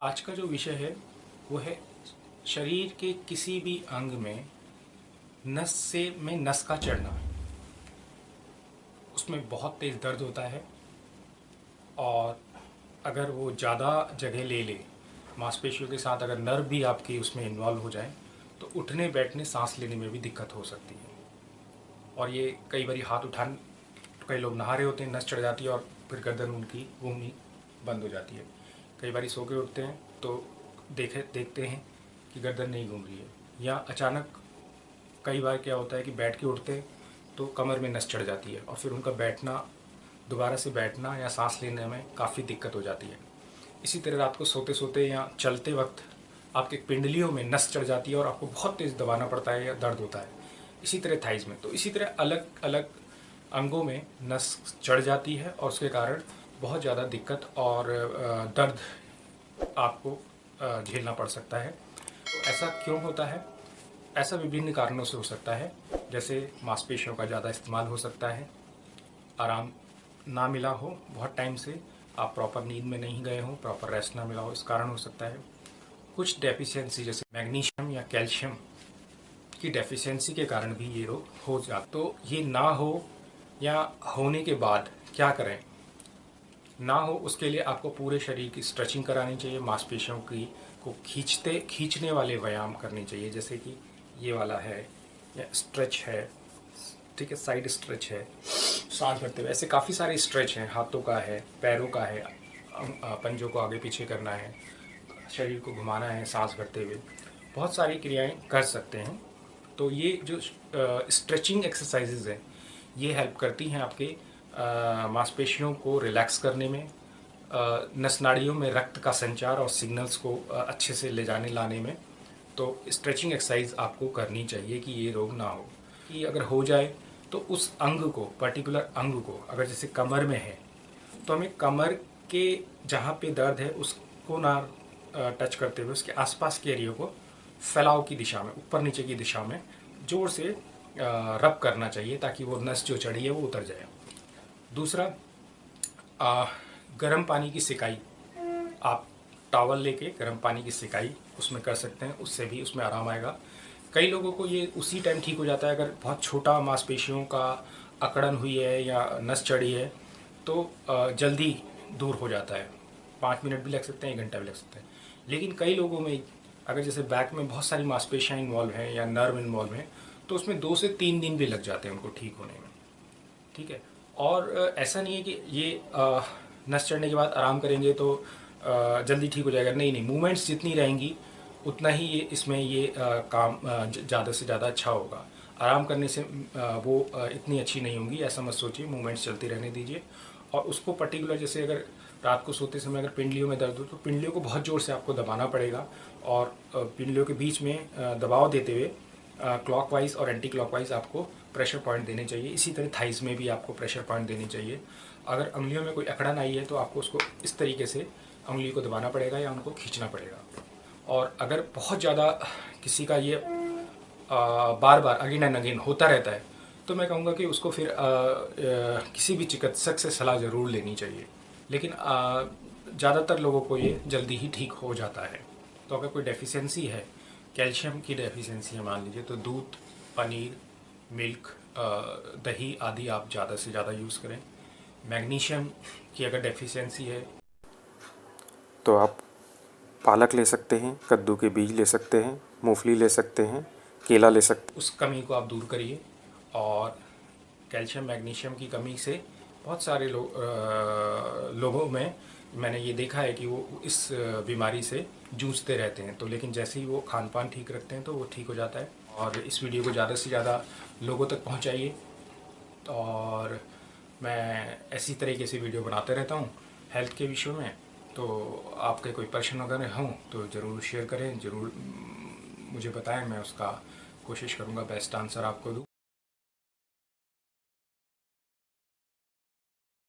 आज का जो विषय है वो है शरीर के किसी भी अंग में नस का चढ़ना। उसमें बहुत तेज़ दर्द होता है और अगर वो ज़्यादा जगह ले ले, मांसपेशियों के साथ अगर नर्व भी आपकी उसमें इन्वॉल्व हो जाए तो उठने बैठने सांस लेने में भी दिक्कत हो सकती है। और ये कई बार हाथ उठान कई लोग नहा रहे होते हैं, नस चढ़ जाती है और फिर गर्दन उनकी घूमनी बंद हो जाती है। कई बार सो के उठते हैं तो देखते हैं कि गर्दन नहीं घूम रही है, या अचानक कई बार क्या होता है कि बैठ के उठते हैं तो कमर में नस चढ़ जाती है और फिर उनका बैठना, दोबारा से बैठना या सांस लेने में काफ़ी दिक्कत हो जाती है। इसी तरह रात को सोते सोते या चलते वक्त आपके पिंडलियों में नस चढ़ जाती है और आपको बहुत तेज़ दबाना पड़ता है या दर्द होता है। इसी तरह थाइज़ में, तो इसी तरह अलग अलग अंगों में नस चढ़ जाती है और उसके कारण बहुत ज़्यादा दिक्कत और दर्द आपको झेलना पड़ सकता है। तो ऐसा क्यों होता है? ऐसा विभिन्न कारणों से हो सकता है, जैसे मांसपेशियों का ज़्यादा इस्तेमाल हो सकता है, आराम ना मिला हो बहुत टाइम से, आप प्रॉपर नींद में नहीं गए हो, प्रॉपर रेस्ट ना मिला हो, इस कारण हो सकता है। कुछ डेफिशिएंसी जैसे मैग्नीशियम या कैल्शियम की डेफिशिएंसी के कारण भी ये रोग हो जाता। तो ये ना हो या होने के बाद क्या करें? ना हो उसके लिए आपको पूरे शरीर की स्ट्रेचिंग करानी चाहिए, मांसपेशियों की को खींचने वाले व्यायाम करने चाहिए, जैसे कि ये वाला है या स्ट्रेच है, ठीक है, साइड स्ट्रेच है, सांस भरते हुए। ऐसे काफ़ी सारे स्ट्रेच हैं, हाथों का है, पैरों का है, पंजों को आगे पीछे करना है, शरीर को घुमाना है सांस भरते हुए, बहुत सारी क्रियाएं कर सकते हैं। तो ये जो स्ट्रेचिंग एक्सरसाइजेज हैं ये हेल्प करती हैं आपके मांसपेशियों को रिलैक्स करने में, नस नाड़ियों में रक्त का संचार और सिग्नल्स को अच्छे से ले जाने लाने में। तो स्ट्रेचिंग एक्सरसाइज आपको करनी चाहिए कि ये रोग ना हो। कि अगर हो जाए तो उस अंग को, पर्टिकुलर अंग को, अगर जैसे कमर में है तो हमें कमर के जहाँ पे दर्द है उसको ना टच करते हुए उसके आसपास के एरिया को फैलाव की दिशा में, ऊपर नीचे की दिशा में जोर से रब करना चाहिए ताकि वो नस जो चढ़ी है वो उतर जाए। दूसरा, गर्म पानी की सिकाई, आप टॉवल लेके गर्म पानी की सिकाई उसमें कर सकते हैं, उससे भी उसमें आराम आएगा। कई लोगों को ये उसी टाइम ठीक हो जाता है, अगर बहुत छोटा मांसपेशियों का अकड़न हुई है या नस चढ़ी है तो जल्दी दूर हो जाता है। 5 मिनट भी लग सकते हैं, 1 घंटा भी लग सकता है। लेकिन कई लोगों में अगर जैसे बैक में बहुत सारी मांसपेशियाँ इन्वॉल्व हैं या नर्व इन्वॉल्व हैं तो उसमें 2 से 3 दिन भी लग जाते हैं उनको ठीक होने में, ठीक है। और ऐसा नहीं है कि ये नस चढ़ने के बाद आराम करेंगे तो जल्दी ठीक हो जाएगा, नहीं नहीं, मूवमेंट्स जितनी रहेंगी उतना ही ये इसमें ये काम ज़्यादा से ज़्यादा अच्छा होगा। आराम करने से वो इतनी अच्छी नहीं होंगी, ऐसा मत सोचिए, मूवमेंट्स चलती रहने दीजिए। और उसको पर्टिकुलर, जैसे अगर रात को सोते समय अगर पिंडलियों में दर्द हो तो पिंडलियों को बहुत ज़ोर से आपको दबाना पड़ेगा और पिंडलियों के बीच में दबाव देते हुए क्लॉकवाइज और एंटी क्लॉकवाइज आपको प्रेशर पॉइंट देने चाहिए। इसी तरह थाइस में भी आपको प्रेशर पॉइंट देनी चाहिए। अगर उंगलियों में कोई अकड़न आई है तो आपको उसको इस तरीके से उंगली को दबाना पड़ेगा या उनको खींचना पड़ेगा। और अगर बहुत ज़्यादा किसी का ये बार बार अगेन एंड अगेन होता रहता है तो मैं कहूँगा कि उसको फिर किसी भी चिकित्सक से सलाह ज़रूर लेनी चाहिए। लेकिन ज़्यादातर लोगों को ये जल्दी ही ठीक हो जाता है। तो अगर कोई डेफिशिएंसी है, कैल्शियम की डेफिशिएंसी है मान लीजिए, तो दूध, पनीर, मिल्क, दही आदि आप ज़्यादा से ज़्यादा यूज़ करें। मैग्नीशियम की अगर डेफिशिएंसी है तो आप पालक ले सकते हैं, कद्दू के बीज ले सकते हैं, मूंगफली ले सकते हैं, केला ले सकते उस कमी को आप दूर करिए। और कैल्शियम मैग्नीशियम की कमी से बहुत सारे लोगों में मैंने ये देखा है कि वो इस बीमारी से जूझते रहते हैं, तो लेकिन जैसे ही वो खान पान ठीक रखते हैं तो वो ठीक हो जाता है। और इस वीडियो को ज़्यादा से ज़्यादा लोगों तक पहुंचाइए। और मैं ऐसी तरीके से वीडियो बनाते रहता हूँ हेल्थ के विषयों में। तो आपके कोई प्रश्न वगैरह हों तो ज़रूर शेयर करें, ज़रूर मुझे बताएं, मैं उसका कोशिश करूँगा बेस्ट आंसर आपको दूँ।